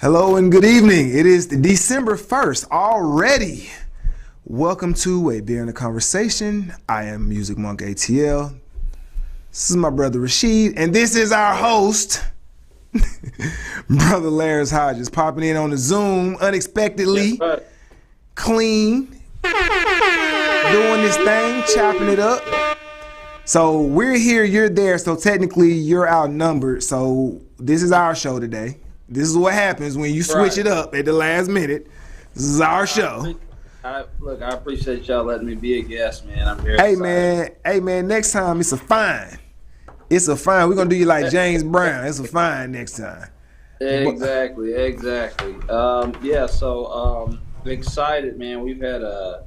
Hello and good evening. It is December 1st already. Welcome to A Beer in a Conversation. I am Music Monk ATL. This is my brother Rashid, and this is our host, Brother Larry Hodges, popping in on the Zoom unexpectedly, clean, doing this thing, chopping it up. So we're here, you're there, so technically you're outnumbered. So this is our show today. This is what happens when you switch it up at the last minute. This is our show. I appreciate y'all letting me be a guest, man. I'm very excited. Hey man, next time it's a fine. It's a fine. We're gonna do you like James Brown. It's a fine next time. Exactly. Excited, man. We've had a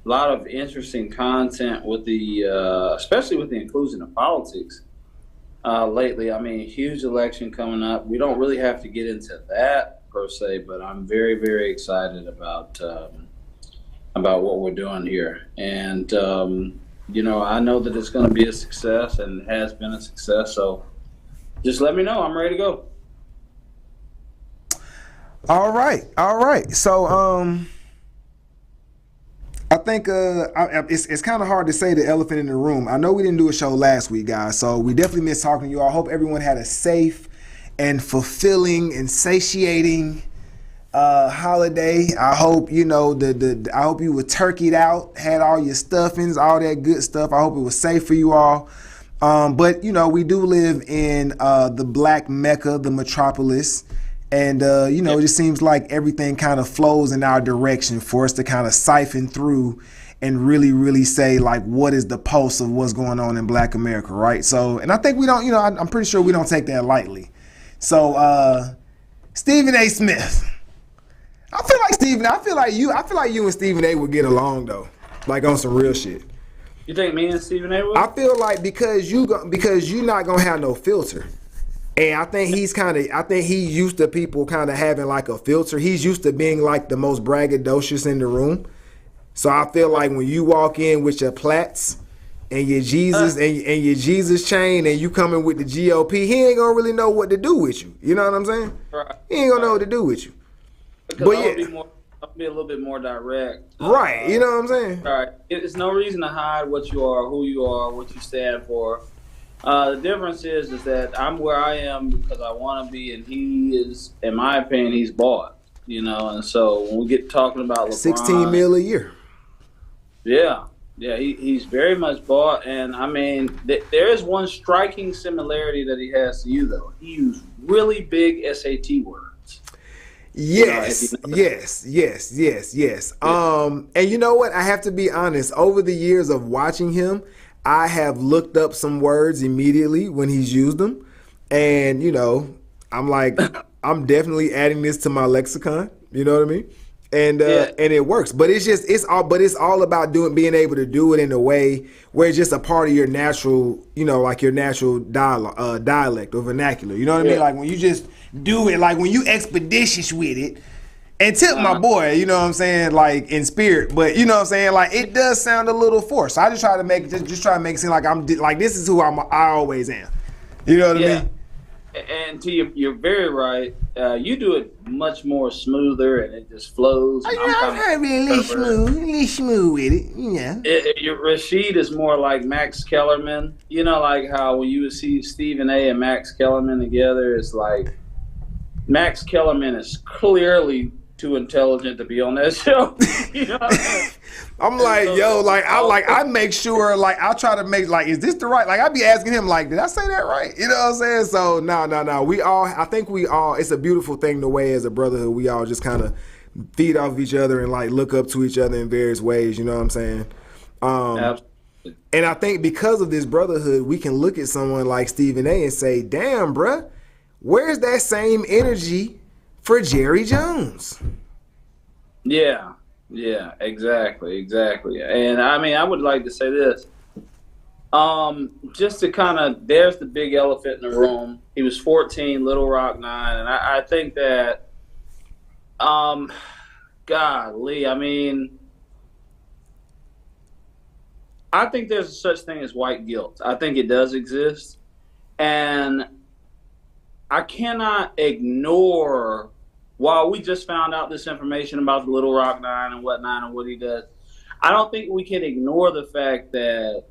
lot of interesting content with the, especially with the inclusion of politics. Lately, I mean, huge election coming up. We don't really have to get into that per se, but I'm very, very excited about what we're doing here. And I know that it's going to be a success and has been a success. So just let me know. I'm ready to go. All right. So I think it's kind of hard to say the elephant in the room. I know we didn't do a show last week, guys, so we definitely missed talking to you all. I hope everyone had a safe and fulfilling and satiating holiday. I hope I hope you were turkeyed out, had all your stuffings, all that good stuff. I hope it was safe for you all. But we do live in the Black Mecca, the metropolis. And, it just seems like everything kind of flows in our direction for us to kind of siphon through and really, really say, like, what is the pulse of what's going on in Black America, right? So, and I think we don't, I'm pretty sure we don't take that lightly. So, Stephen A. Smith. I feel like you and Stephen A. would get along, though, like on some real shit. You think me and Stephen A. would? I feel like because you're not going to have no filter. And I think he's used to people kind of having like a filter. He's used to being like the most braggadocious in the room. So I feel like when you walk in with your plaits and your Jesus and your Jesus chain and you coming with the GOP, he ain't gonna really know what to do with you. You know what I'm saying? Right. He ain't gonna know what to do with you. Because I'll be a little bit more direct. Right. You know what I'm saying? All right. There's no reason to hide what you are, who you are, what you stand for. The difference is that I'm where I am because I want to be, and he is, in my opinion, he's bought, and so when we get talking about LeBron, $16 million a year. Yeah, he's very much bought, and I mean, there is one striking similarity that he has to you, though. He used really big SAT words. Yes. And you know what? I have to be honest. Over the years of watching him, I have looked up some words immediately when he's used them. And, I'm like, I'm definitely adding this to my lexicon. You know what I mean? And and it works. But it's all about being able to do it in a way where it's just a part of your natural, like your natural dialect or vernacular. You know what I mean? Like when you just do it, like when you expeditious with it. And tip my boy, you know what I'm saying, like in spirit, but you know what I'm saying, like it does sound a little forced. So I just try to make it seem like I'm like this is who I always am. You know what I mean? And you're very right. You do it much more smoother, and it just flows. I'm really smooth with it. Rashid is more like Max Kellerman. Like how when you would see Stephen A. and Max Kellerman together, it's like Max Kellerman is clearly too intelligent to be on that show. I'm like, I make sure, like, I'll try to make, like, is this the right, like, I be asking him, like, did I say that right? You know what I'm saying? So, no. I think it's a beautiful thing the way as a brotherhood, we all just kind of feed off each other and, like, look up to each other in various ways, you know what I'm saying? Absolutely. And I think because of this brotherhood, we can look at someone like Stephen A. and say, damn, bruh, where's that same energy for Jerry Jones? Yeah, exactly. And I mean, I would like to say this. Just to kind of, there's the big elephant in the room. He was 14, Little Rock 9. And I think that, golly, I mean, I think there's a such thing as white guilt. I think it does exist. And I cannot ignore, while we just found out this information about the Little Rock Nine and whatnot and what he does, I don't think we can ignore the fact that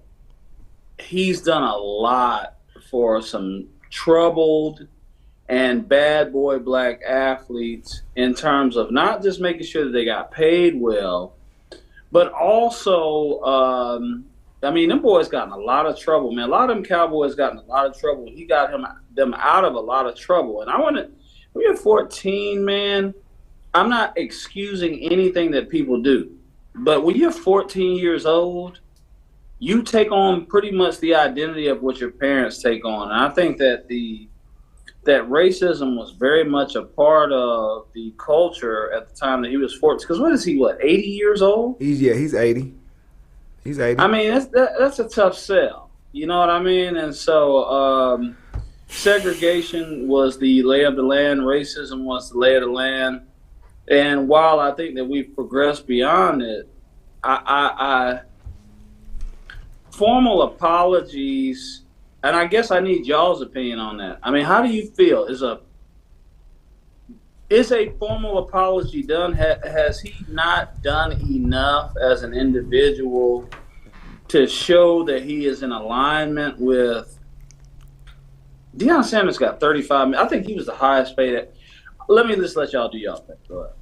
he's done a lot for some troubled and bad boy black athletes in terms of not just making sure that they got paid well, but also, I mean, them boys got in a lot of trouble, man. A lot of them Cowboys got in a lot of trouble. He got them out of a lot of trouble. And when you're 14, man, I'm not excusing anything that people do. But when you're 14 years old, you take on pretty much the identity of what your parents take on. And I think that that racism was very much a part of the culture at the time that he was 14. Because what is he, 80 years old? He's 80. He's 80. I mean, that's a tough sell. You know what I mean? And so segregation was the lay of the land. Racism was the lay of the land. And while I think that we've progressed beyond it, I formal apologies, and I guess I need y'all's opinion on that. I mean, how do you feel? Is a formal apology done? Has he not done enough as an individual to show that he is in alignment with? Deion Sanders got 35 million. I think he was the highest paid. Let me just let y'all do y'all thing. Go ahead.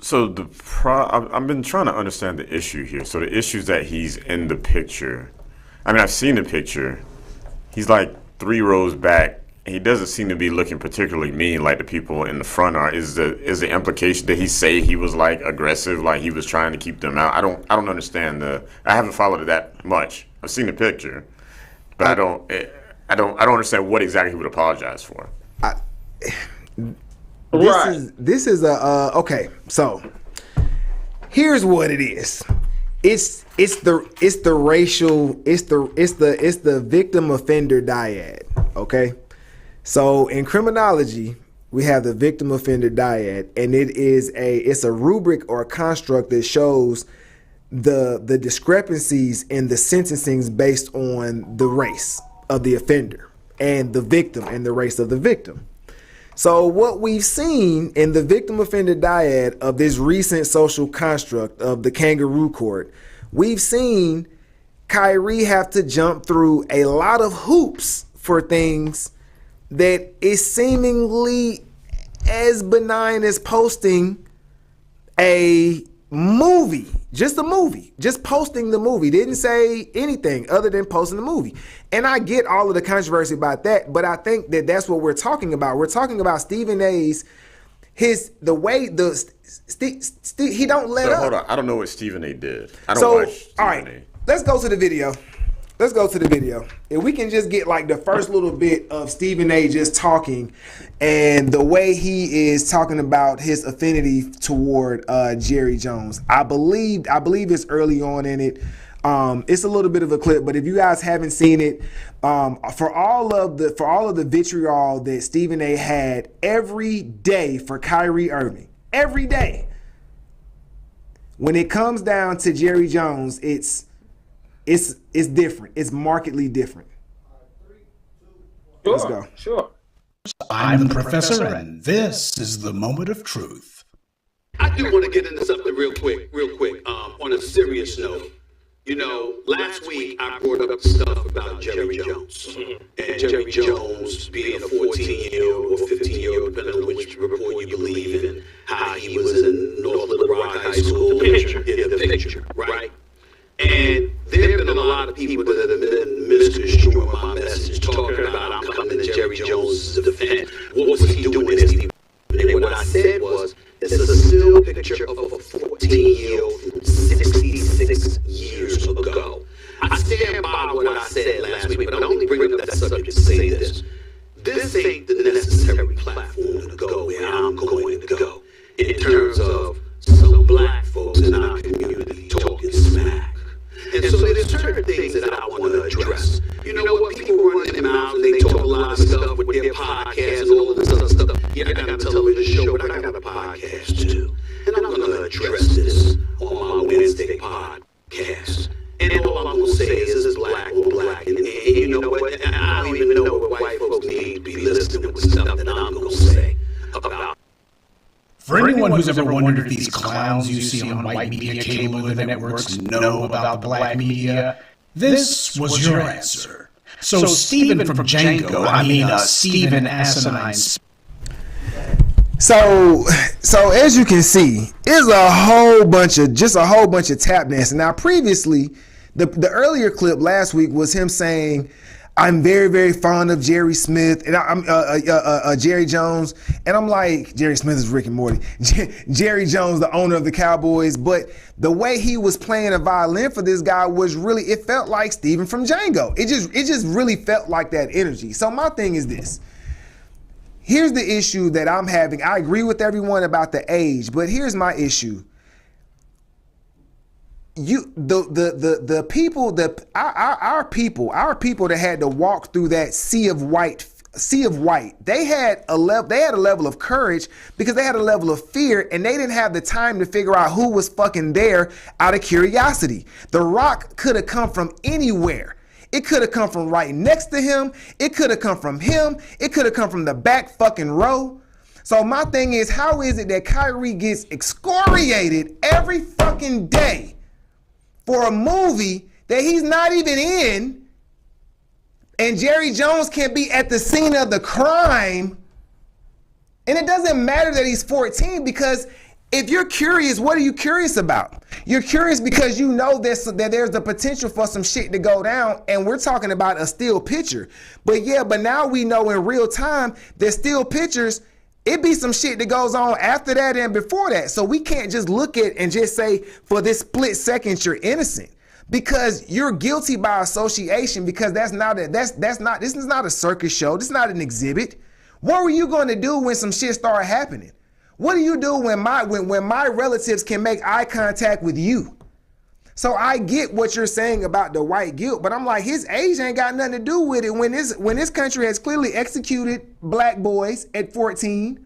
So I've been trying to understand the issue here. So the issue is that he's in the picture. I mean, I've seen the picture. He's like 3 rows back. He doesn't seem to be looking particularly mean like the people in the front are. Is the implication that he say he was like aggressive, like he was trying to keep them out? I don't understand I haven't followed it that much. I've seen the picture, but I don't understand what exactly he would apologize for. This is okay. So here's what it is. It's the racial. It's the victim offender dyad. Okay. So in criminology, we have the victim offender dyad, and it's a rubric or a construct that shows the discrepancies in the sentencings based on the race of the offender and the victim and the race of the victim. So what we've seen in the victim offender dyad of this recent social construct of the kangaroo court, we've seen Kyrie have to jump through a lot of hoops for things that is seemingly as benign as posting a movie, just posting the movie. Didn't say anything other than posting the movie. And I get all of the controversy about that, but I think that that's what we're talking about. We're talking about Stephen A's, he don't let up. Hold on, I don't know what Stephen A did. I don't watch Stephen all right, A. Let's go to the video. If we can just get like the first little bit of Stephen A just talking and the way he is talking about his affinity toward Jerry Jones. I believe it's early on in it. It's a little bit of a clip, but if you guys haven't seen it, for all of the vitriol that Stephen A had every day for Kyrie Irving, every day, when it comes down to Jerry Jones, it's different. It's markedly different. Sure, let's go. Sure. I'm the professor, and this is the moment of truth. I do want to get into something real quick. On a serious note, you know, last week I brought up stuff about Jerry Jones. And Jerry Jones being a 14-year-old or 15-year-old, depending on which report you believe in, how he was in North Little Rock High School. The picture, right? And there have been a lot of people that have been misconstruing my message, talking about I'm coming to Jerry Jones' defense. What was he doing this? And what I said was, it's a still picture of a 14-year-old from 66 years ago. I stand by what I said last week, but I only bring up that subject to say this. who's ever wondered if these clowns you see on white media cable or the networks know about the black media? This was your answer. So Stephen from Django, Stephen Asinine. So as you can see, it's a whole bunch of tap dancing. Now, previously, the earlier clip last week was him saying, "I'm very, very fond of Jerry Smith and I'm Jerry Jones," and I'm like, Jerry Smith is Rick and Morty. Jerry Jones, the owner of the Cowboys, but the way he was playing a violin for this guy was really, it felt like Stephen from Django. It just really felt like that energy. So my thing is this. Here's the issue that I'm having. I agree with everyone about the age, but here's my issue. The people that our people that had to walk through that sea of white, they had a level of courage because they had a level of fear, and they didn't have the time to figure out who was fucking there out of curiosity. The Rock could have come from anywhere. It could have come from right next to him. It could have come from him. It could have come from the back fucking row. So my thing is, how is it that Kyrie gets excoriated every fucking day for a movie that he's not even in, and Jerry Jones can be at the scene of the crime, and it doesn't matter that he's 14, because if you're curious, what are you curious about? You're curious because you know that there's the potential for some shit to go down, and we're talking about a still picture. But now we know in real time that still pictures, it be some shit that goes on after that and before that. So we can't just look at and just say for this split second you're innocent, because you're guilty by association, because this is not a circus show. This is not an exhibit. What were you going to do when some shit started happening? What do you do when my relatives can make eye contact with you? So I get what you're saying about the white guilt, but I'm like, his age ain't got nothing to do with it when this country has clearly executed black boys at 14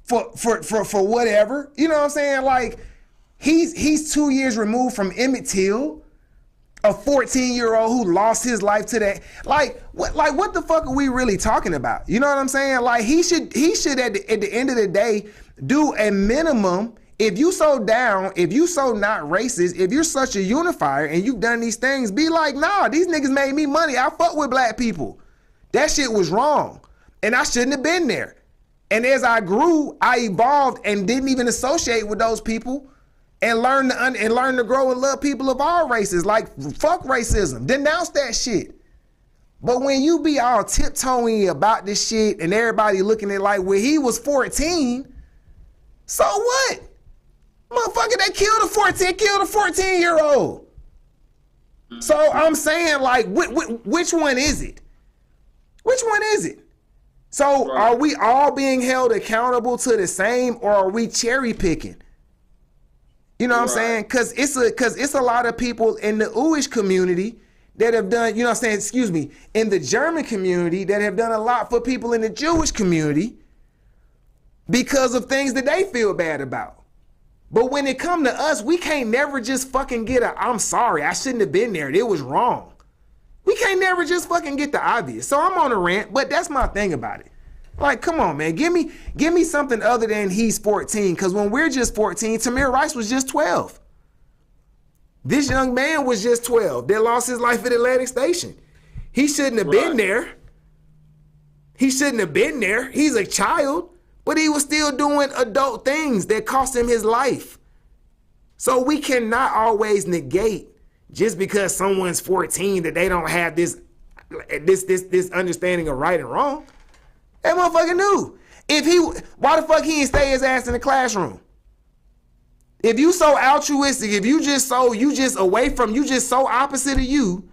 for whatever. You know what I'm saying? Like, he's 2 years removed from Emmett Till, a 14-year-old who lost his life to that. Like what the fuck are we really talking about? You know what I'm saying? Like, he should at the end of the day do a minimum. If you so down, if you so not racist, if you're such a unifier and you've done these things, be like, nah, these niggas made me money. I fuck with black people. That shit was wrong, and I shouldn't have been there. And as I grew, I evolved and didn't even associate with those people, and learn to grow and love people of all races. Like, fuck racism. Denounce that shit. But when you be all tiptoeing about this shit and everybody looking at it like, well, he was 14, so what? Motherfucker, they killed a 14-year-old. So I'm saying, like, which one is it? Which one is it? So are we all being held accountable to the same, or are we cherry picking? You know what I'm saying? Because it's a lot of people in the Jewish community that have done, you know what I'm saying, in the German community that have done a lot for people in the Jewish community because of things that they feel bad about. But when it come to us, we can't never just fucking get I'm sorry, I shouldn't have been there. It was wrong. We can't never just fucking get the obvious. So I'm on a rant, but that's my thing about it. Like, come on, man. Give me something other than he's 14. Because when we're just 14, Tamir Rice was just 12. This young man was just 12 that lost his life at Atlantic Station. He shouldn't have been there. He shouldn't have been there. He's a child, but he was still doing adult things that cost him his life. So we cannot always negate just because someone's 14 that they don't have this understanding of right and wrong. That motherfucker knew. Why the fuck he didn't stay his ass in the classroom? If you so altruistic, if you just so opposite of you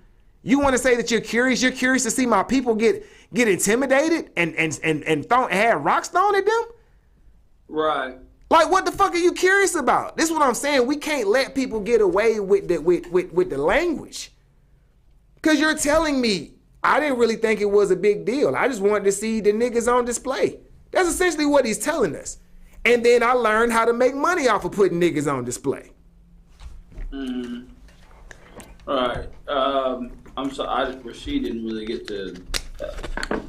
want to say that you're curious to see my people get intimidated and have rocks thrown at them? Right. Like, what the fuck are you curious about? This is what I'm saying. We can't let people get away with the language. Because you're telling me, I didn't really think it was a big deal. I just wanted to see the niggas on display. That's essentially what he's telling us. And then I learned how to make money off of putting niggas on display. Mm. All right. I'm sorry, Rasheed didn't really get to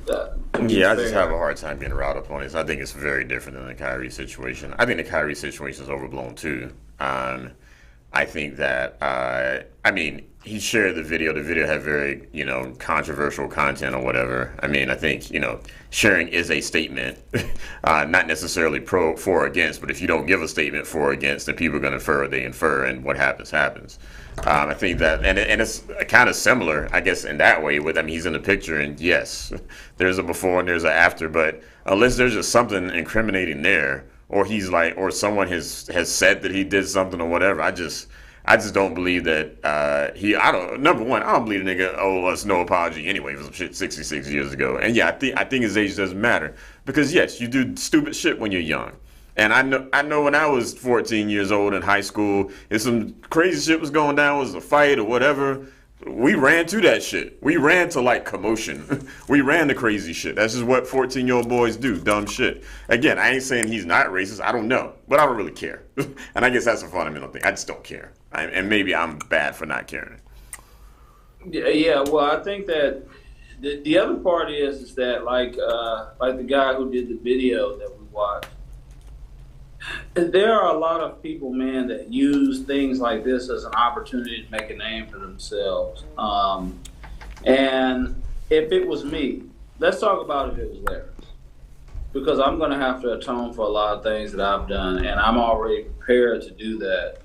Yeah, I just have a hard time getting riled up on it. I think it's very different than the Kyrie situation. I think the Kyrie situation is overblown too. I think that he shared the video. The video had very controversial content or whatever. I mean, I think sharing is a statement, not necessarily for or against. But if you don't give a statement for or against, then people are going to infer what they infer, and what happens. I think that, and it's kind of similar, I guess, in that way. He's in the picture, and yes, there's a before and there's an after. But unless there's just something incriminating there, or or someone has said that he did something or whatever, I just don't believe that number one, I don't believe the nigga owe us no apology anyway for some shit 66 years ago. And yeah, I think his age doesn't matter, because yes, you do stupid shit when you're young. And I know when I was 14 years old in high school, if some crazy shit was going down, was a fight or whatever, we ran to that shit. We ran to like commotion. We ran to crazy shit. That's just what 14-year-old boys do, dumb shit. Again, I ain't saying he's not racist. I don't know, but I don't really care. And I guess that's a fundamental thing. I just don't care. And maybe I'm bad for not caring. Yeah. Well, I think that the other part is that like the guy who did the video that we watched. There are a lot of people, man, that use things like this as an opportunity to make a name for themselves. And if it was me, let's talk about if it was Larry. Because I'm going to have to atone for a lot of things that I've done, and I'm already prepared to do that,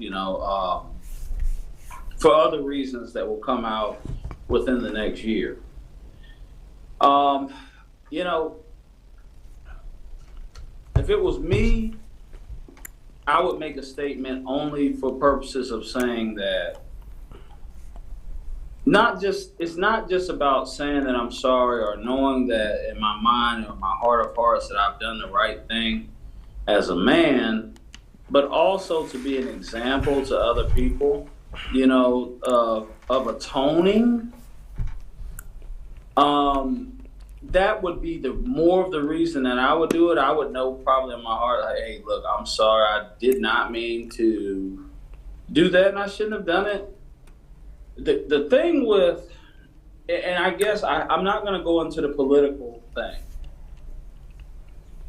for other reasons that will come out within the next year. If it was me, I would make a statement only for purposes of saying that it's not just about saying that I'm sorry or knowing that in my mind or my heart of hearts that I've done the right thing as a man, but also to be an example to other people, of atoning. That would be more of the reason that I would do it. I would know probably in my heart, like, hey, look, I'm sorry. I did not mean to do that, and I shouldn't have done it. The thing with, and I guess I'm not going to go into the political thing,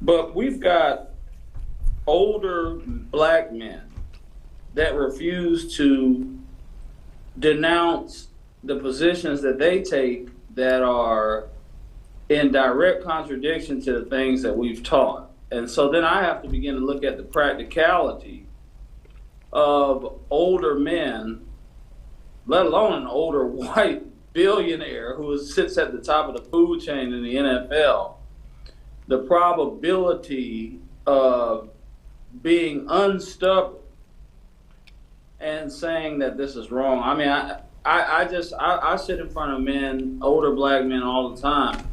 but we've got older black men that refuse to denounce the positions that they take that are in direct contradiction to the things that we've taught. And so then I have to begin to look at the practicality of older men, let alone an older white billionaire who sits at the top of the food chain in the NFL, the probability of being unstubborn and saying that this is wrong. I mean, I sit in front of men, older black men all the time,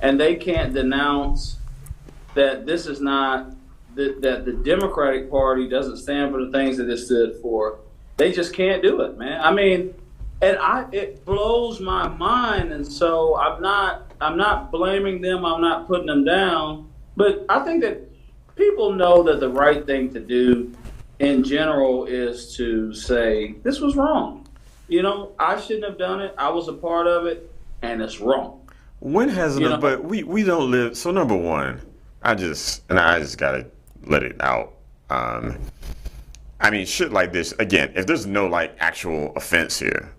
and they can't denounce that this is not, that the Democratic Party doesn't stand for the things that it stood for. They just can't do it, man. I mean, and it blows my mind, and so I'm not blaming them, I'm not putting them down, but I think that people know that the right thing to do in general is to say, this was wrong. I shouldn't have done it. I was a part of it, and it's wrong. When hasn't but we don't live. So number one, I just gotta let it out. I mean, shit like this, again, if there's no like actual offense here,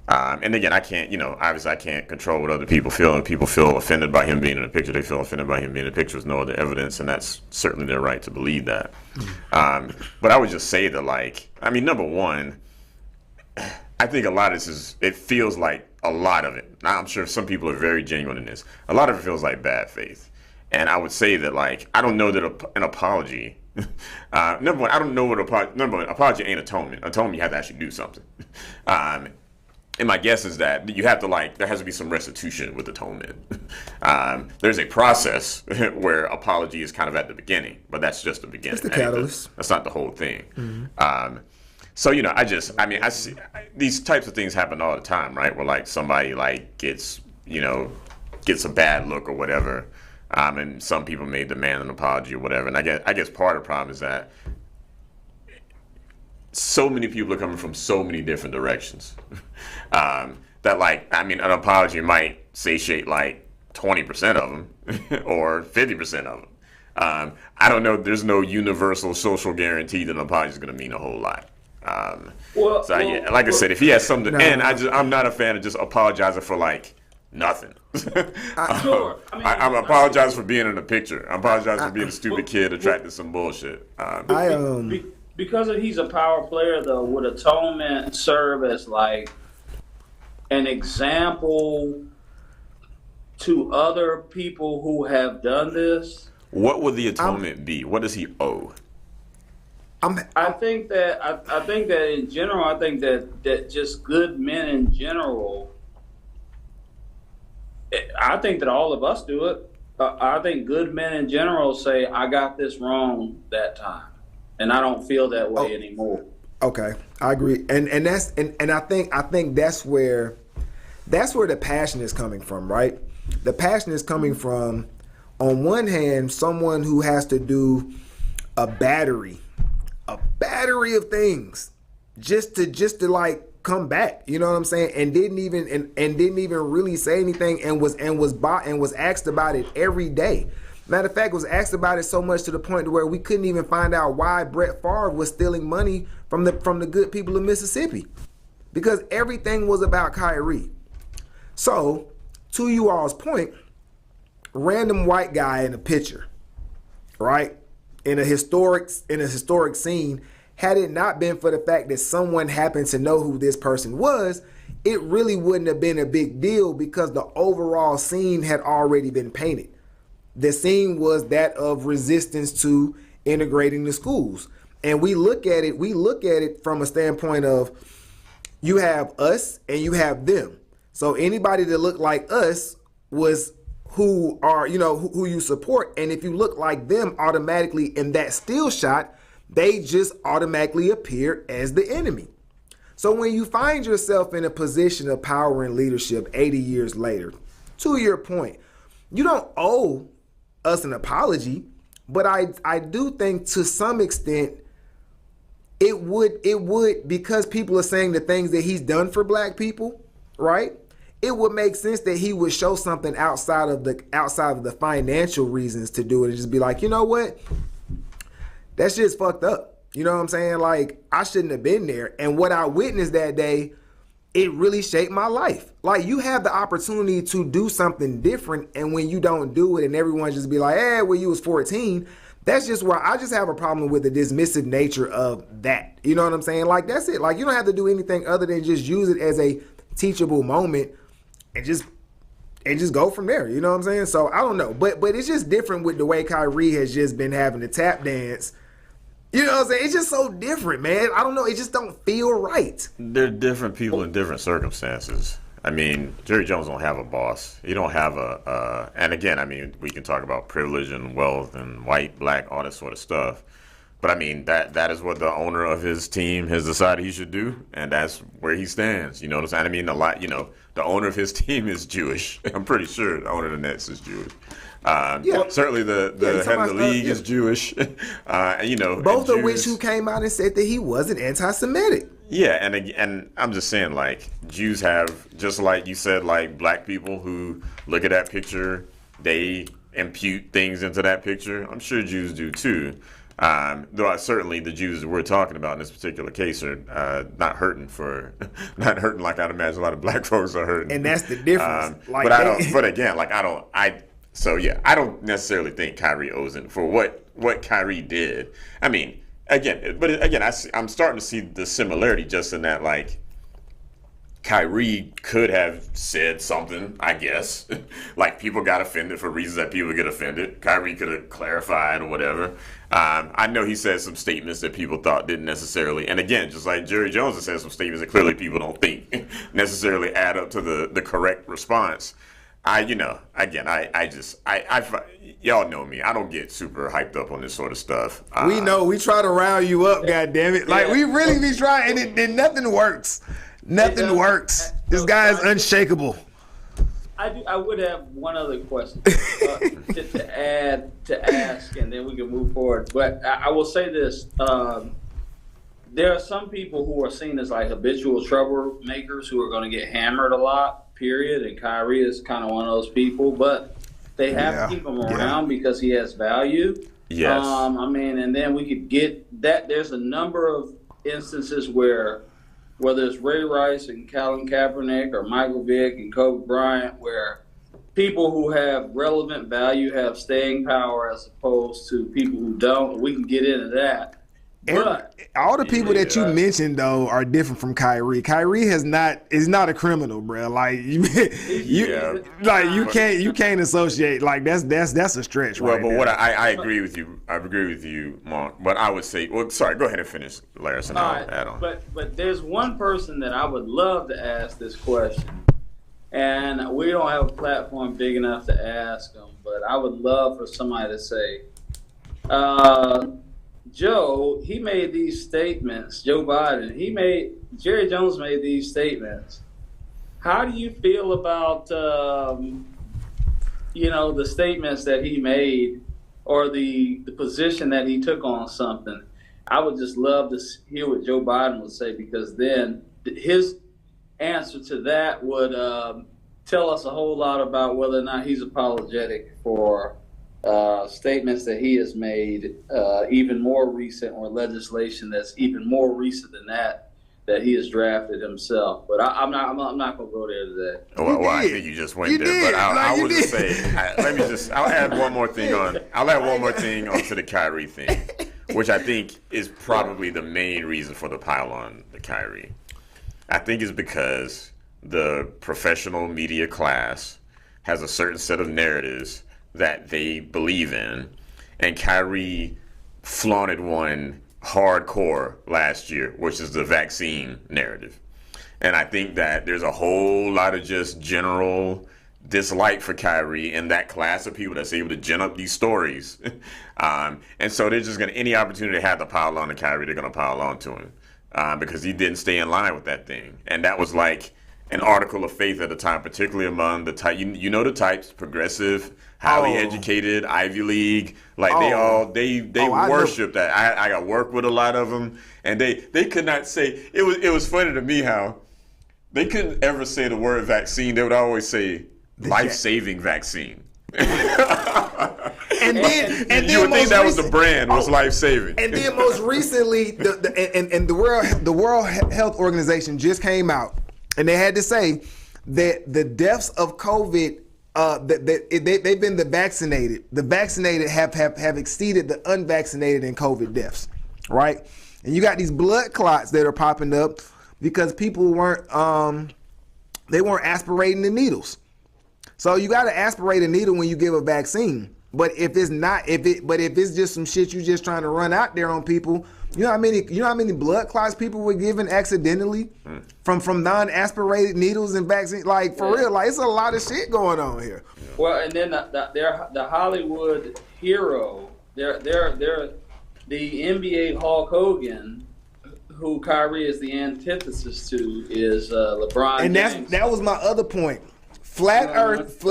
and again, I can't, obviously I can't control what other people feel, and people feel offended by him being in the picture. They feel offended by him being in the picture with no other evidence, and that's certainly their right to believe that. But I would just say that, number one, I think a lot of this it feels like a lot of it. Now, I'm sure some people are very genuine in this. A lot of it feels like bad faith. And I would say that, I don't know that an apology, number one, I don't know what apology ain't atonement. Atonement, you have to actually do something. And my guess is that you have to, there has to be some restitution with atonement. There's a process where apology is kind of at the beginning, but that's just the beginning. It's the catalyst. That's not the whole thing. Mm-hmm. So, I see these types of things happen all the time, right? Where somebody gets a bad look or whatever. And some people may demand an apology or whatever. And I guess part of the problem is that so many people are coming from so many different directions. That an apology might satiate 20% of them or 50% of them. I don't know. There's no universal social guarantee that an apology is going to mean a whole lot. Like I said, if he has something, I'm not a fan of just apologizing for like nothing. Sure. I'm apologizing for being in the picture. I apologize for being a stupid kid attracted to some bullshit. Because he's a power player, though, would atonement serve as like an example to other people who have done this? What would the atonement be? What does he owe? I think that in general, I think that just good men in general, I think that all of us do it. I think good men in general say, I got this wrong that time, and I don't feel that way anymore. Okay, I agree, and I think that's where the passion is coming from, right? The passion is coming from, on one hand, someone who has to do a battery of things just to like come back, you know what I'm saying? And didn't even really say anything, and was asked about it every day. Matter of fact, was asked about it so much to the point to where we couldn't even find out why Brett Favre was stealing money from the good people of Mississippi, because everything was about Kyrie. So, to you all's point, random white guy in a picture, right? In a historic scene, had it not been for the fact that someone happened to know who this person was, it really wouldn't have been a big deal, because the overall scene had already been painted. The scene was that of resistance to integrating the schools. And we look at it from a standpoint of, you have us and you have them. So anybody that looked like us was who you support. And if you look like them, automatically in that still shot, they just automatically appear as the enemy. So when you find yourself in a position of power and leadership 80 years later, to your point, you don't owe us an apology, but I do think to some extent it would, because people are saying the things that he's done for black people, right? It would make sense that he would show something outside of the financial reasons to do it, and just be like, you know what? That shit's fucked up. You know what I'm saying? Like, I shouldn't have been there. And what I witnessed that day, it really shaped my life. Like, you have the opportunity to do something different, and when you don't do it and everyone just be like, well, you was 14, that's just where I just have a problem with the dismissive nature of that. You know what I'm saying? Like, that's it. Like, you don't have to do anything other than just use it as a teachable moment and just go from there. You know what I'm saying? So I don't know. But it's just different with the way Kyrie has just been having the tap dance. You know what I'm saying? It's just so different, man. I don't know. It just don't feel right. They're different people in different circumstances. I mean, Jerry Jones don't have a boss. He don't have and again, I mean, we can talk about privilege and wealth and white, black, all that sort of stuff. But I mean, that is what the owner of his team has decided he should do, and that's where he stands. You know what I'm saying? I mean, the owner of his team is Jewish. I'm pretty sure the owner of the Nets is Jewish. Certainly the head of the league is Jewish. Both of which who came out and said that he wasn't anti-Semitic. Yeah, and I'm just saying, like, Jews have, just like you said, like black people who look at that picture, they impute things into that picture. I'm sure Jews do too. Though certainly the Jews that we're talking about in this particular case are not hurting like I'd imagine a lot of black folks are hurting. And that's the difference. I don't necessarily think Kyrie owes it for what Kyrie did. I mean, I'm starting to see the similarity just in that, like, Kyrie could have said something, I guess. Like, people got offended for reasons that people get offended. Kyrie could have clarified or whatever. I know he said some statements that people thought didn't necessarily, and again, just like Jerry Jones has said some statements that clearly people don't think necessarily add up to the correct response. Y'all know me. I don't get super hyped up on this sort of stuff. We know. We try to rile you up, goddammit. Like, we really be trying, and nothing works. Nothing works. This guy is unshakable. I would have one other question to ask, and then we can move forward. But I will say this: there are some people who are seen as like habitual troublemakers who are going to get hammered a lot. period, and Kyrie is kind of one of those people. But they have to keep him around because he has value. Yes. I mean, and then we could get that. There's a number of instances where, whether it's Ray Rice and Colin Kaepernick or Michael Vick and Kobe Bryant, where people who have relevant value have staying power as opposed to people who don't. We can get into that. But all the people that you mentioned though are different from Kyrie. Kyrie is not a criminal, bro. Like you can't associate. Like that's a stretch. Well, right but there. what I agree with you. I agree with you, Mark. But I would say, well, sorry, go ahead and finish, Laris, and I'll add on. But there's one person that I would love to ask this question, and we don't have a platform big enough to ask them. But I would love for somebody to say, Joe, he made these statements. Joe Biden, Jerry Jones made these statements. How do you feel about, the statements that he made or the position that he took on something? I would just love to hear what Joe Biden would say, because then his answer to that would tell us a whole lot about whether or not he's apologetic for statements that he has made, even more recent, or legislation that's even more recent than that he has drafted himself. But I'm not going to go there today. Well, I think you just went there. But I will just say, I'll add one more thing on. I'll add one more thing onto the Kyrie thing, which I think is probably the main reason for the pile on the Kyrie. I think it's because the professional media class has a certain set of narratives that they believe in, and Kyrie flaunted one hardcore last year, which is the vaccine narrative. And I think that there's a whole lot of just general dislike for Kyrie in that class of people that's able to gin up these stories. And so they're just going to, any opportunity to have to pile on to Kyrie, they're going to pile on to him because he didn't stay in line with that thing. And that was like an article of faith at the time, particularly among the type, you know the types, progressive, highly educated, Ivy League, like they worship that. I got work with a lot of them, and they could not say, it was funny to me how they couldn't ever say the word vaccine. They would always say life-saving vaccine. And then you would think that was the brand, was life-saving. And then most recently, the World Health Organization just came out, and they had to say that the deaths of COVID, they've been the vaccinated. The vaccinated have exceeded the unvaccinated in COVID deaths, right? And you got these blood clots that are popping up because people weren't aspirating the needles. So you got to aspirate a needle when you give a vaccine. But if it's just some shit you just trying to run out there on people, you know how many blood clots people were given accidentally from non-aspirated needles and vaccines? Like, for real, like, it's a lot of shit going on here. Well, and then the Hollywood hero, they're the NBA Hulk Hogan, who Kyrie is the antithesis to, is LeBron James. And that was my other point. Flat Earth,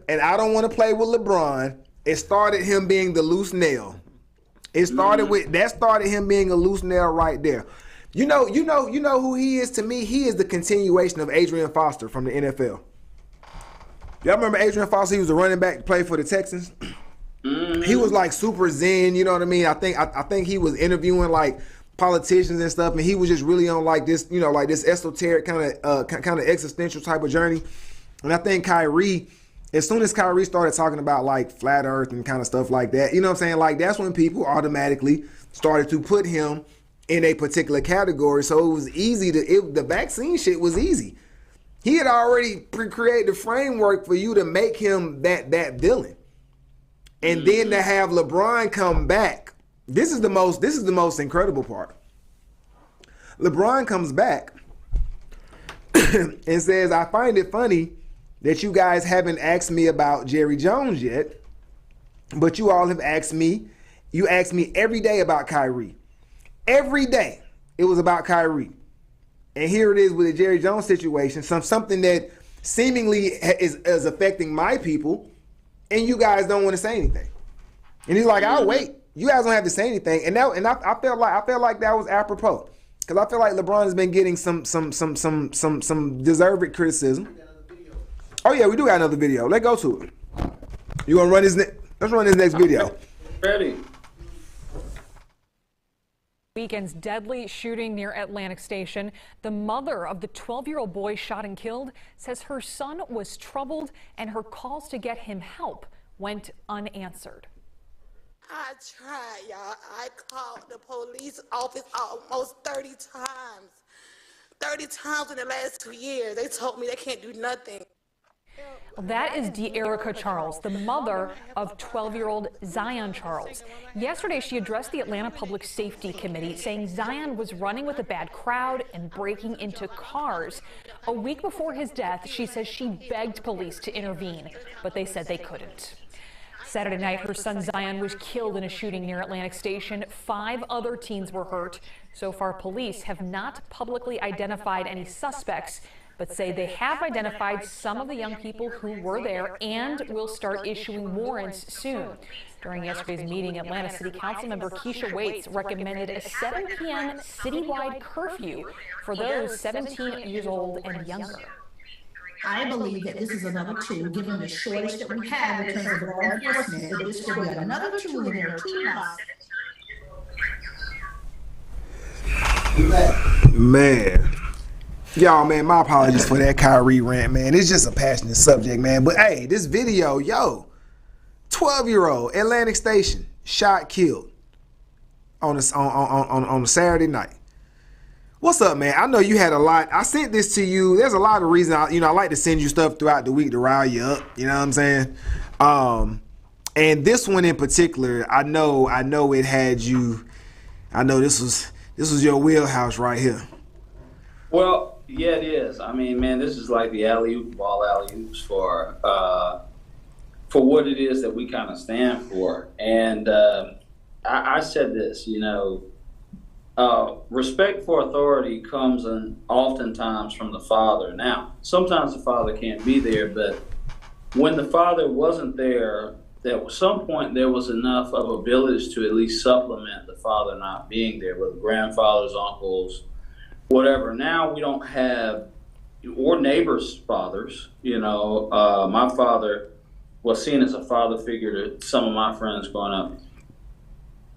and I don't want to play with LeBron. It started him being the loose nail. It started started him being a loose nail right there. You know who he is to me? He is the continuation of Adrian Foster from the NFL. Y'all remember Adrian Foster? He was a running back, played for the Texans. Mm-hmm. He was like super zen, you know what I mean? I think he was interviewing like politicians and stuff, and he was just really on like this, like this esoteric kind of existential type of journey. And I think Kyrie, as soon as Kyrie started talking about like flat earth and kind of stuff like that, you know what I'm saying? Like, that's when people automatically started to put him in a particular category. So it was easy the vaccine shit was easy. He had already created the framework for you to make him that villain. And then to have LeBron come back, this is the most incredible part. LeBron comes back and says, I find it funny that you guys haven't asked me about Jerry Jones yet, but you all have asked me. You ask me every day about Kyrie. Every day it was about Kyrie. And here it is with the Jerry Jones situation, something that seemingly is affecting my people, and you guys don't want to say anything. And he's like, I'll wait. You guys don't have to say anything. And I felt like that was apropos, because I feel like LeBron has been getting some deserved criticism Oh yeah, we do got another video. Let's go to it. You gonna run this? Let's run this next video. Ready. Weekend's deadly shooting near Atlantic Station. The mother of the 12-year-old boy shot and killed says her son was troubled and her calls to get him help went unanswered. I tried, y'all. I called the police office almost 30 times. 30 times in the last 2 years. They told me they can't do nothing. That is De'Erica Charles, the mother of 12-year-old Zion Charles. Yesterday, she addressed the Atlanta Public Safety Committee, saying Zion was running with a bad crowd and breaking into cars. A week before his death, she says she begged police to intervene, but they said they couldn't. Saturday night, her son Zion was killed in a shooting near Atlantic Station. 5 other teens were hurt. So far, police have not publicly identified any suspects, but say they have identified some of the young people who were there and will start issuing warrants soon. During yesterday's meeting, Atlanta City Council member Keisha Waits recommended a 7 p.m. citywide curfew for those 17 years old and younger. I believe that this is another tool, given the shortage that we have in terms of law enforcement, that this will be another tool in their toolbox. Man. Y'all, man, my apologies for that Kyrie rant, man. It's just a passionate subject, man. But hey, this video, yo, 12-year-old Atlantic Station shot, killed on a Saturday night. What's up, man? I know you had a lot. I sent this to you. There's a lot of reasons. I like to send you stuff throughout the week to rile you up. You know what I'm saying? And this one in particular, I know it had you. I know this was your wheelhouse right here. Well, yeah, it is. I mean, man, this is like the alley-oop ball alley-oops for what it is that we kind of stand for. And I said this, respect for authority comes oftentimes from the father. Now, sometimes the father can't be there, but when the father wasn't there, at some point there was enough of abilities to at least supplement the father not being there, with grandfathers, uncles, whatever. Now we don't have, or neighbors' fathers. My father was seen as a father figure to some of my friends growing up.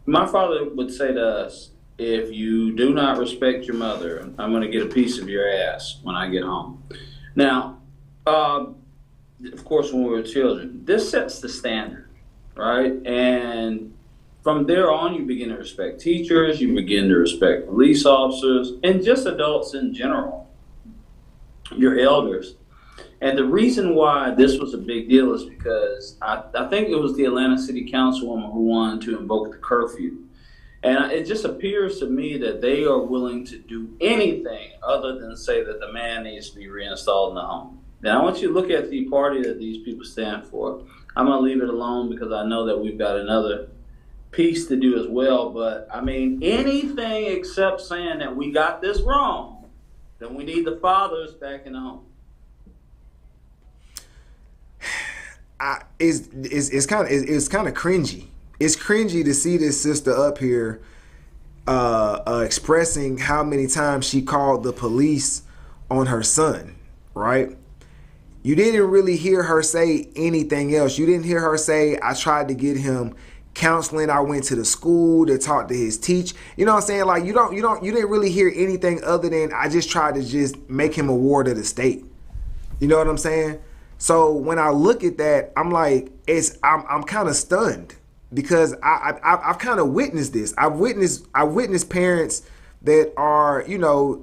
My father would say to us, if you do not respect your mother, I'm going to get a piece of your ass when I get home. Now, of course, when we were children, this sets the standard, right? And from there on, you begin to respect teachers, you begin to respect police officers, and just adults in general, your elders. And the reason why this was a big deal is because I think it was the Atlanta City Councilwoman who wanted to invoke the curfew. And it just appears to me that they are willing to do anything other than say that the man needs to be reinstalled in the home. Now, I want you to look at the party that these people stand for. I'm going to leave it alone because I know that we've got another piece to do as well. But, I mean, anything except saying that we got this wrong, then we need the fathers back in the home. It's kind of cringy. It's cringy to see this sister up here expressing how many times she called the police on her son, right? You didn't really hear her say anything else. You didn't hear her say, I tried to get him counseling. I went to the school to talk to his teacher. You know what I'm saying? Like you didn't really hear anything other than I just tried to just make him a ward of the state. You know what I'm saying? So when I look at that, I'm like, I'm kind of stunned. Because I've kind of witnessed this. I've witnessed parents that are,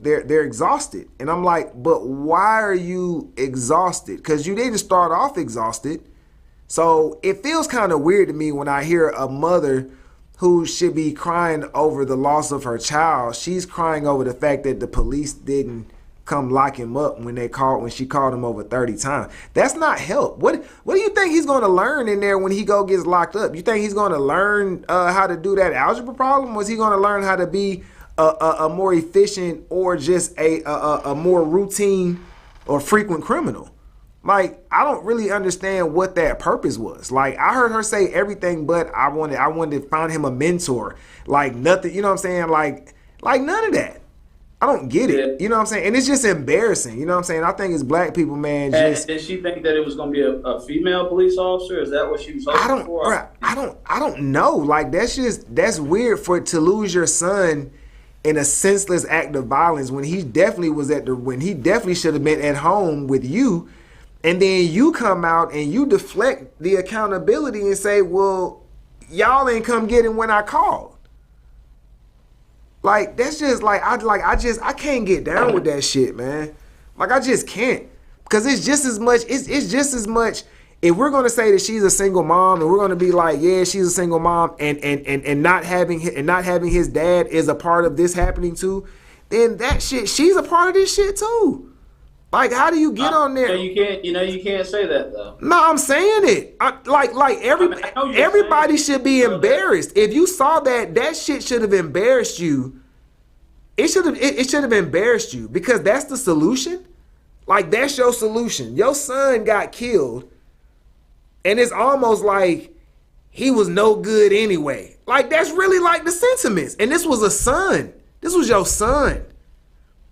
they're exhausted. And I'm like, but why are you exhausted? Because you didn't start off exhausted. So it feels kind of weird to me when I hear a mother who should be crying over the loss of her child. She's crying over the fact that the police didn't come lock him up when she called him over 30 times. That's not help. What do you think he's going to learn in there when he gets locked up? You think he's going to learn how to do that algebra problem? Was he going to learn how to be a more efficient or just a more routine or frequent criminal? Like, I don't really understand what that purpose was. Like, I heard her say everything, but I wanted to find him a mentor. Like nothing, you know what I'm saying? Like none of that. I don't get it. Yeah. You know what I'm saying? And it's just embarrassing. You know what I'm saying? I think as black people, man, And just did she think that it was going to be a female police officer? Is that what she was hoping for? bruh, I don't know. Like that's weird to lose your son in a senseless act of violence when he definitely should have been at home with you, and then you come out and you deflect the accountability and say, well, y'all ain't come get him when I called. Like that's just I can't get down with that shit, man. Like I just can't, because it's just as much. If we're gonna say that she's a single mom, and we're gonna be like, yeah, she's a single mom, and not having his dad is a part of this happening too, then that shit, she's a part of this shit too. Like, how do you get on there? You can't say that though. No, I'm saying it. Everybody should be embarrassed. If you saw that shit should have embarrassed you. It should have embarrassed you, because that's the solution. Like, that's your solution. Your son got killed, and it's almost like he was no good anyway. Like, that's really like the sentiments. And this was a son. This was your son.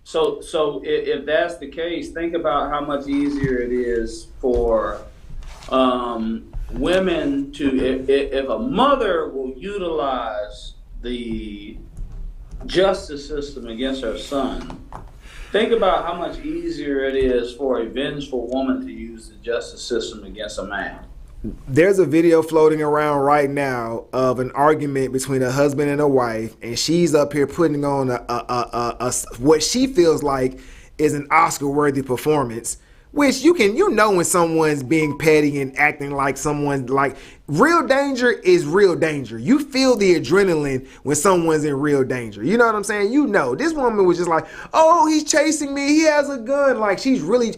So if that's the case, think about how much easier it is for women to, if a mother will utilize the justice system against her son, think about how much easier it is for a vengeful woman to use the justice system against a man. There's a video floating around right now of an argument between a husband and a wife, and she's up here putting on a what she feels like is an Oscar-worthy performance. Which when someone's being petty and acting like someone's like, real danger is real danger. You feel the adrenaline when someone's in real danger. You know what I'm saying? This woman was just like, oh, he's chasing me. He has a gun. Like, she's really,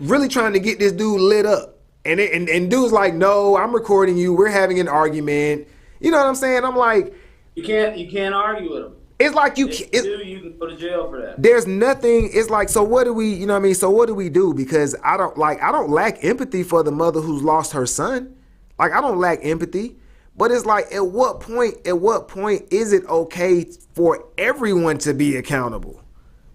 really trying to get this dude lit up. And dude's like, no, I'm recording you. We're having an argument. You know what I'm saying? I'm like, you can't argue with him. It's like you can go to jail for that. There's nothing. It's like, so what do we? You know what I mean? So what do we do? Because I don't lack empathy for the mother who's lost her son. Like, I don't lack empathy. But it's like, at what point is it okay for everyone to be accountable?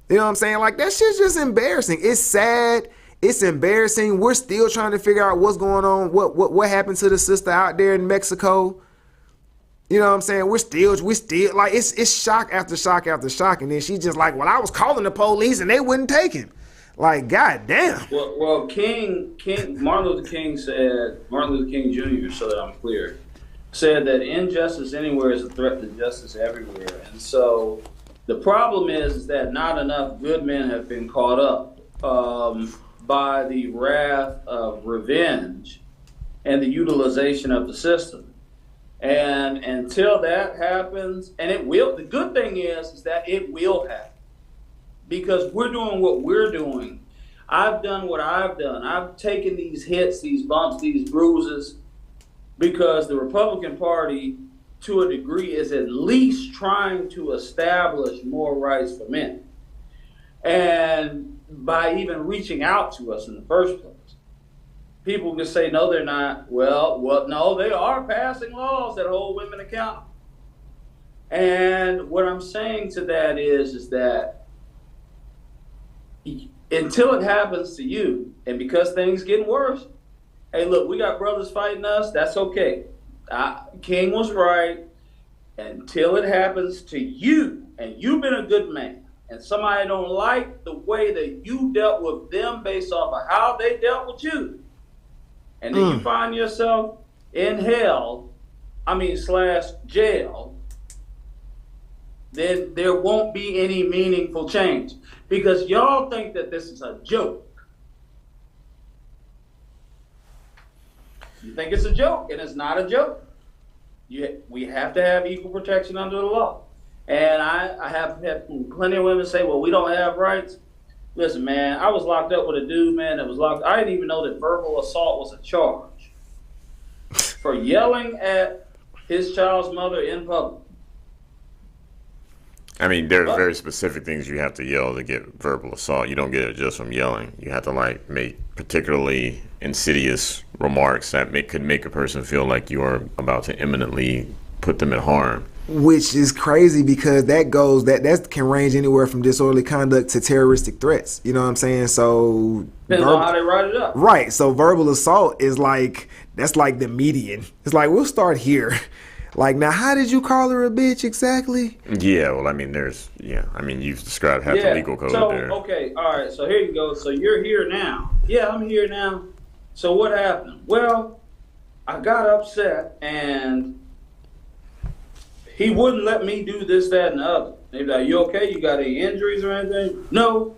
You know what I'm saying? Like, that shit's just embarrassing. It's sad. It's embarrassing. We're still trying to figure out what's going on. What happened to the sister out there in Mexico? You know what I'm saying? We're still like, it's shock after shock after shock. And then she's just like, well, I was calling the police and they wouldn't take him. Like, goddamn. Well, Martin Luther King Jr., so that I'm clear, said that injustice anywhere is a threat to justice everywhere. And so the problem is that not enough good men have been caught up by the wrath of revenge and the utilization of the system. And until that happens, and it will, the good thing is that it will happen, because we're doing what we're doing. I've done what I've done. I've taken these hits, these bumps, these bruises, because the Republican Party, to a degree, is at least trying to establish more rights for men. And by even reaching out to us in the first place. People can say, no, they're not. Well, no, they are passing laws that hold women accountable. And what I'm saying to that is that until it happens to you, and because things getting worse, hey, look, we got brothers fighting us. That's okay. King was right. Until it happens to you, and you've been a good man, and somebody don't like the way that you dealt with them based off of how they dealt with you, and then you find yourself in hell, /jail, then there won't be any meaningful change, because y'all think that this is a joke. You think it's a joke, and it's not a joke. We have to have equal protection under the law. And I have had plenty of women say, well, we don't have rights. Listen, man, I was locked up with a dude, man, that was locked. I didn't even know that verbal assault was a charge for yelling at his child's mother in public. I mean, there are very specific things you have to yell to get verbal assault. You don't get it just from yelling. You have to make particularly insidious remarks that could make a person feel like you are about to imminently put them in harm. Which is crazy because that can range anywhere from disorderly conduct to terroristic threats. You know what I'm saying? So depends on how they write it up. Right. So verbal assault is that's like the median. It's like we'll start here. Like, now, how did you call her a bitch exactly? Yeah, well, I mean, you've described half the legal code there. Okay, all right, so here you go. So you're here now. Yeah, I'm here now. So what happened? Well, I got upset, and he wouldn't let me do this, that, and the other. They'd be like, you okay? You got any injuries or anything? No.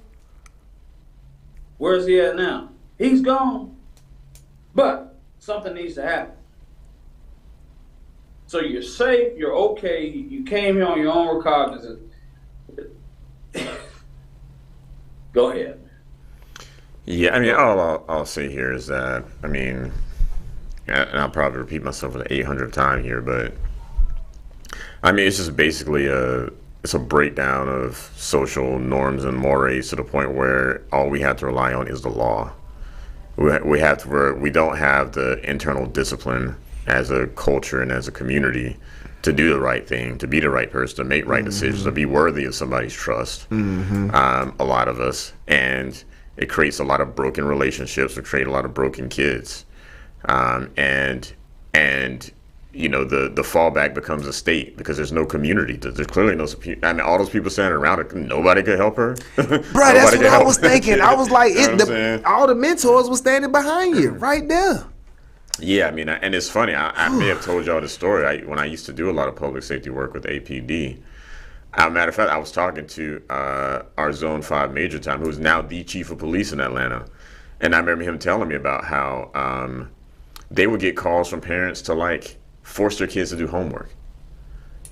Where's he at now? He's gone. But something needs to happen. So you're safe, you're okay, you came here on your own recognizance. Go ahead. Yeah, I mean, all I'll say here is that, I mean, and I'll probably repeat myself for the 800th time here, but I mean, it's just basically it's a breakdown of social norms and mores to the point where all we have to rely on is the law. We don't have the internal discipline as a culture and as a community to do the right thing, to be the right person, to make right decisions, to be worthy of somebody's trust. A lot of us, and it creates a lot of broken relationships. It creates a lot of broken kids, and you know, the fallback becomes a state because there's no community. There's clearly no. I mean, all those people standing around, nobody could help her. Bro, that's what I was thinking. I was like, all the mentors were standing behind you, right there. Yeah, I mean, and it's funny. I may have told y'all the story. When I used to do a lot of public safety work with APD, matter of fact, I was talking to our Zone 5 Major Tom, who's now the chief of police in Atlanta. And I remember him telling me about how they would get calls from parents to, like, force their kids to do homework.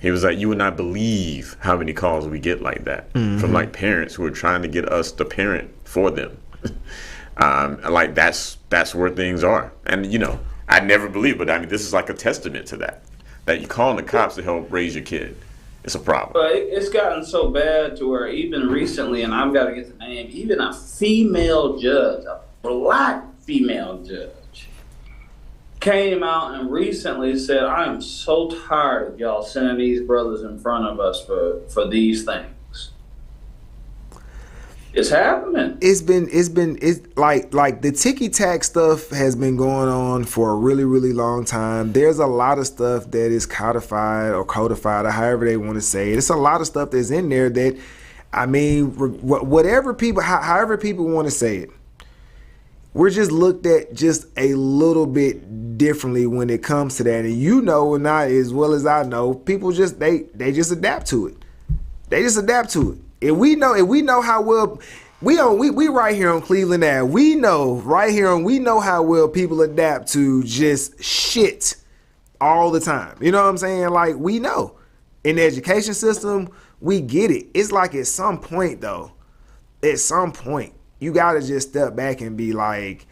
He was like, you would not believe how many calls we get like that from, like, parents who are trying to get us to parent for them. Like, that's where things are. And, you know, I never believed, but I mean, this is like a testament to that you're calling the cops to help raise your kid. It's a problem. But it's gotten so bad to where even recently, and I've got to get the name, even a female judge, a black female judge, came out and recently said, I am so tired of y'all sending these brothers in front of us for these things. It's happening. It's like the ticky tack stuff has been going on for a really, really long time. There's a lot of stuff that is codified or codified or however they want to say it. It's a lot of stuff that's in there that, I mean, however people want to say it, we're just looked at just a little bit differently when it comes to that. And you know, not as well as I know, people just they just adapt to it. They just adapt to it. If we know how well we right here on Cleveland Ave, we know how well people adapt to just shit all the time. You know what I'm saying? Like, we know. In the education system, we get it. It's like at some point though, you gotta just step back and be like,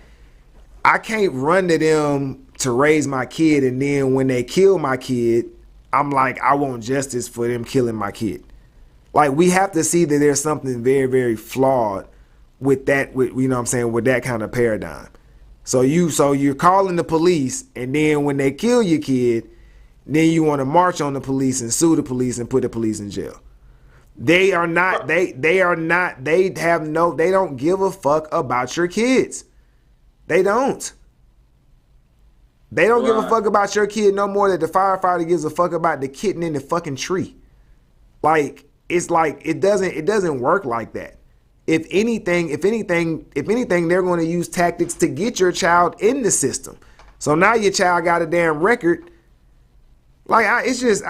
I can't run to them to raise my kid, and then when they kill my kid, I'm like, I want justice for them killing my kid. Like, we have to see that there's something very, very flawed with that, with, you know what I'm saying, with that kind of paradigm. So you're calling the police, and then when they kill your kid, then you want to march on the police and sue the police and put the police in jail. They don't give a fuck about your kids. They don't give a fuck about your kid no more than the firefighter gives a fuck about the kitten in the fucking tree. Like, it's like it doesn't work like that. If anything, they're going to use tactics to get your child in the system. So now your child got a damn record. Like, we just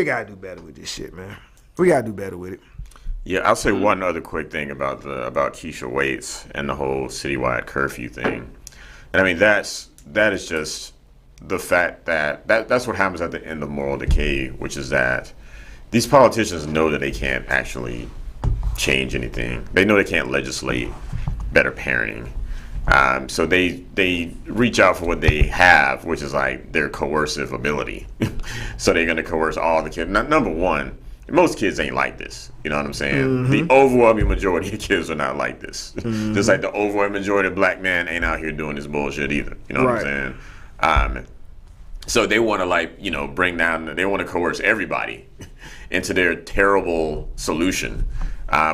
gotta do better with this shit, man. We gotta do better with it. Yeah, I'll say one other quick thing about Keisha Waits and the whole citywide curfew thing. And I mean, that is just the fact that's what happens at the end of moral decay, which is that these politicians know that they can't actually change anything. They know they can't legislate better parenting. So they reach out for what they have, which is like their coercive ability. So they're going to coerce all the kids. Now, number one, most kids ain't like this. You know what I'm saying? The overwhelming majority of kids are not like this. Just like the overwhelming majority of black men ain't out here doing this bullshit either. You know what I'm saying? So they want to bring down. They want to coerce everybody into their terrible solution,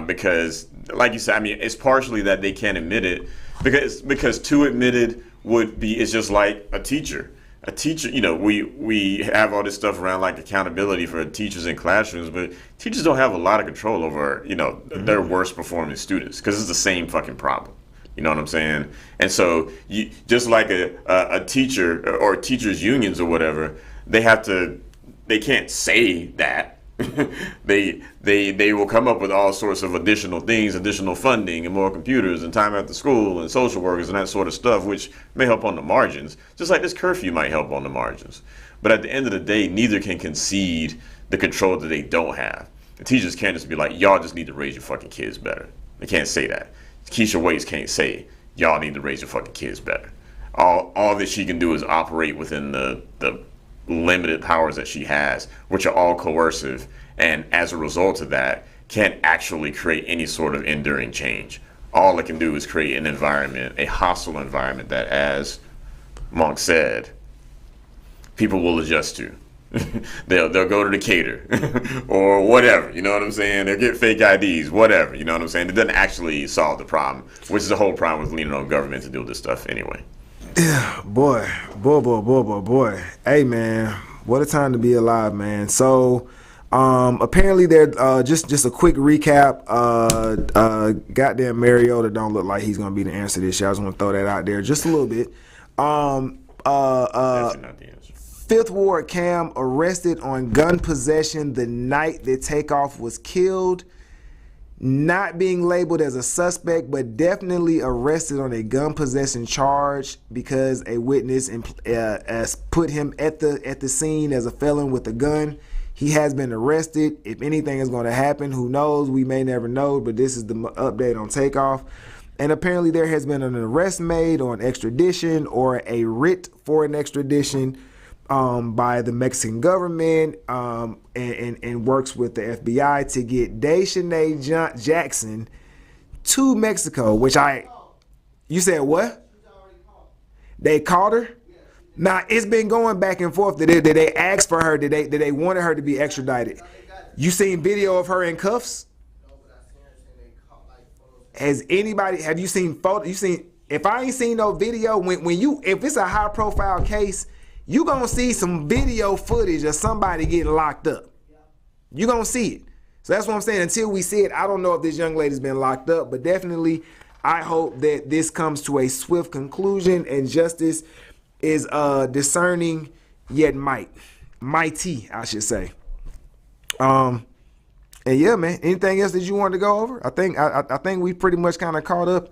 because, like you said, I mean, it's partially that they can't admit it, because to admit it it's just like a teacher. A teacher, we have all this stuff around like accountability for teachers in classrooms, but teachers don't have a lot of control over, their worst performing students, because it's the same fucking problem. You know what I'm saying? And so you just like a teacher or teachers unions or whatever, they can't say that. they will come up with all sorts of additional things, additional funding and more computers and time after school and social workers and that sort of stuff, which may help on the margins, just like this curfew might help on the margins. But at the end of the day, neither can concede the control that they don't have. The teachers can't just be like, y'all just need to raise your fucking kids better. They can't say that. Keisha Waits can't say, y'all need to raise your fucking kids better. All that she can do is operate within the limited powers that she has, which are all coercive, and as a result of that, can't actually create any sort of enduring change. All it can do is create an environment, a hostile environment that, as Monk said, people will adjust to. They'll go to the cater or whatever, you know what I'm saying? They'll get fake IDs, whatever, you know what I'm saying? It doesn't actually solve the problem, which is the whole problem with leaning on government to do this stuff anyway. Yeah, boy. Hey, man, what a time to be alive, man. So, apparently there, just a quick recap. Goddamn Mariota don't look like he's gonna be the answer to this year. I just want to throw that out there just a little bit. Definitely not the answer. Fifth Ward Cam arrested on gun possession the night that Takeoff was killed. Not being labeled as a suspect, but definitely arrested on a gun possession charge because a witness has put him at the scene as a felon with a gun. He has been arrested. If anything is going to happen, who knows? We may never know, but this is the update on Takeoff. And apparently there has been an arrest made on extradition or a writ for an extradition by the Mexican government, and works with the FBI to get Deshanae Jackson to Mexico, you said what? They called her? Now, it's been going back and forth. Did they ask for her? Did they wanted her to be extradited? You seen video of her in cuffs? Have you seen photo? If I ain't seen no video, if it's a high profile case, you gonna see some video footage of somebody getting locked up. You gonna see it. So that's what I'm saying. Until we see it, I don't know if this young lady's been locked up, but definitely I hope that this comes to a swift conclusion and justice is discerning yet mighty, I should say. And yeah, man, anything else that you wanted to go over? I think we pretty much kind of caught up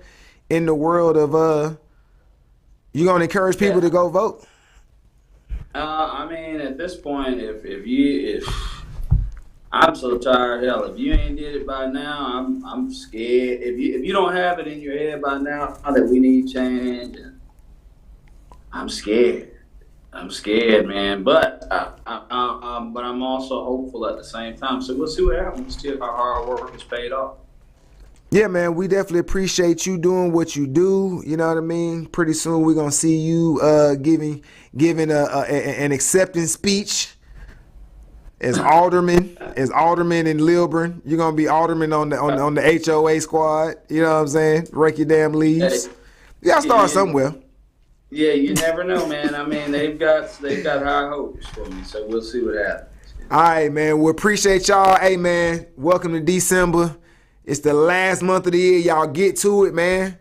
in the world of you gonna encourage people to go vote? I mean, at this point, if I'm so tired, hell, if you ain't did it by now, I'm scared. If you don't have it in your head by now that we need change, I'm scared. I'm scared, man. But I'm also hopeful at the same time. So we'll see what happens. See if our hard work is paid off. Yeah, man, we definitely appreciate you doing what you do. You know what I mean? Pretty soon we're gonna see you giving an acceptance speech as alderman in Lilburn. You're gonna be alderman on the HOA squad. You know what I'm saying? Rake your damn leaves. You gotta start somewhere. Yeah, you never know, man. I mean, they've got high hopes for me, so we'll see what happens. All right, man. We appreciate y'all. Hey, man, welcome to December. It's the last month of the year. Y'all get to it, man.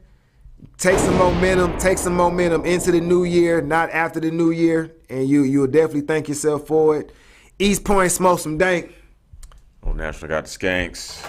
Take some momentum into the new year, not after the new year, and you'll definitely thank yourself for it. East Point, smoke some dank. Old National got the skanks.